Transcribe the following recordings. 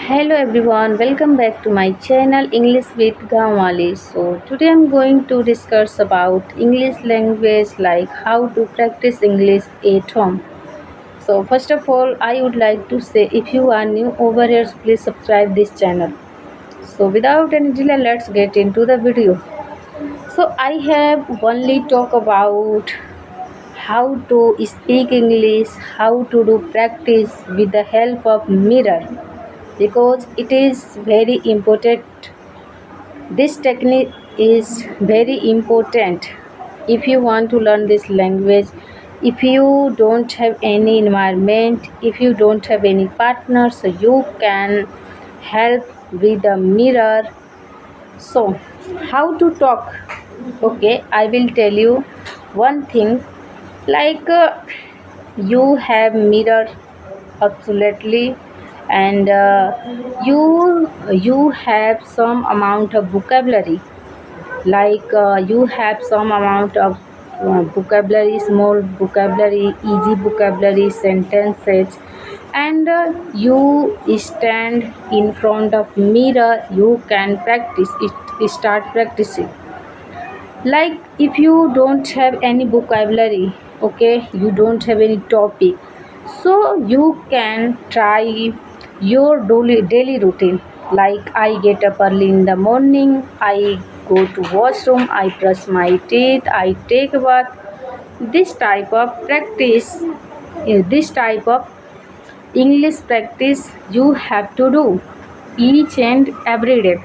Hello everyone, welcome back to my channel English with Gamali. So today I'm going to discuss about English language, like how to practice English at home. So first of all, I would like to say, if you are new over here, so please subscribe this channel. So without any delay, let's get into the video. So I have only talk about how to speak English, how to do practice with the help of mirror, because it is very important. This technique is very important if you want to learn this language. If you don't have any environment, if you don't have any partner, so you can help with the mirror. So how to talk? Okay, I will tell you one thing, like you have mirror, absolutely, and you have some amount of vocabulary, like you have some amount of vocabulary, small vocabulary, easy vocabulary, sentences, and you stand in front of mirror, you can practice it, start practicing. Like if you don't have any vocabulary, okay, you don't have any topic, so you can try your daily routine. Like I get up early in the morning, I go to washroom, I brush my teeth, I take a bath. This type of practice, this type of English practice you have to do each and every day.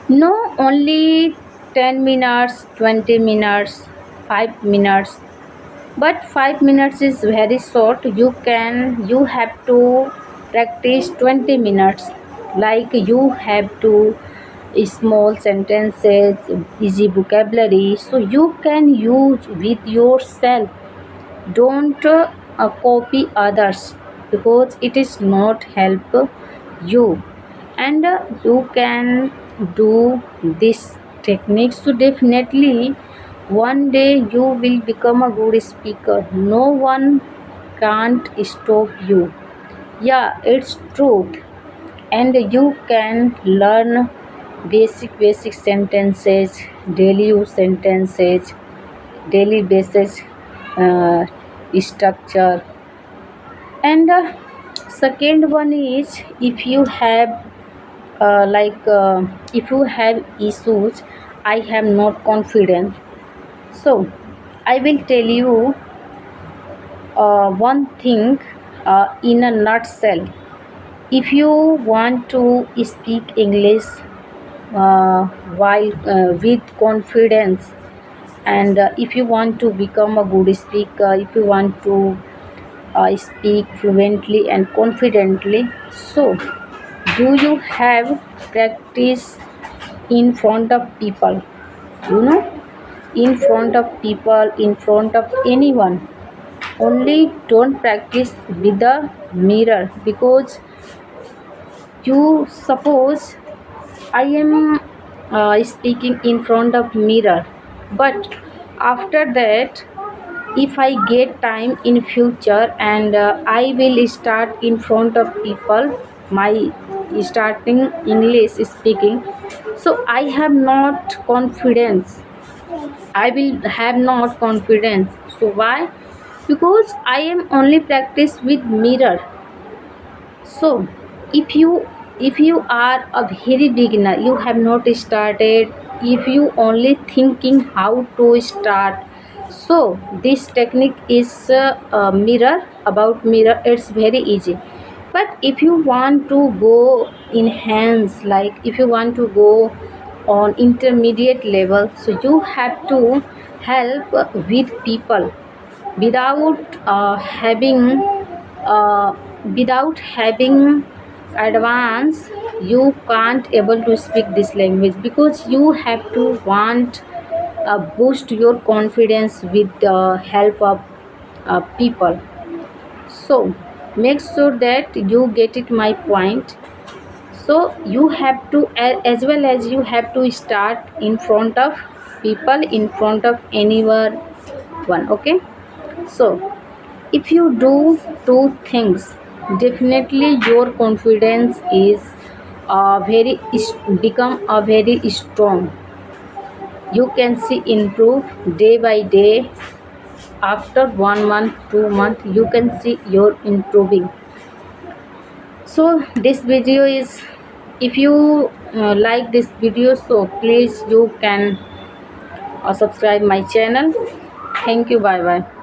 No, only 10 minutes, 20 minutes, 5 minutes. But 5 minutes is very short. You have to practice 20 minutes. Like you have to small sentences, easy vocabulary. So you can use with yourself. Don't copy others, because it is not help you. And you can do this technique, so definitely one day you will become a good speaker. No one can't stop you. Yeah, it's true. And you can learn basic sentences, daily use sentences, daily basis uh, structure. And second one is, if you have if you have issues, I have not confidence, so I will tell you one thing in a nutshell. If you want to speak English while with confidence, and if you want to become a good speaker, if you want to speak fluently and confidently, so do you have practice in front of people, you know, in front of people, in front of anyone. Only don't practice with the mirror, because you suppose I am speaking in front of mirror, but after that, if I get time in future, and I will start in front of people, my starting English speaking, so I have not confidence, I will have not confidence. So why? Because I am only practice with mirror. So if you are a very beginner, you have not started, if you only thinking how to start, so this technique is mirror. About mirror, it's very easy. But if you want to go enhance, like if you want to go on intermediate level, so you have to help with people without uh, having advance. You can't able to speak this language, because you have to want boost your confidence with the help of people. So make sure that you get it my point. So you have to, as well as you have to start in front of people, in front of anyone. Okay, so if you do two things, Definitely, your confidence is become a very strong. You can see improve day by day. After 1 month, 2 month, you can see you're improving. So this video is, if you like this video, so please you can subscribe my channel. Thank you. Bye bye.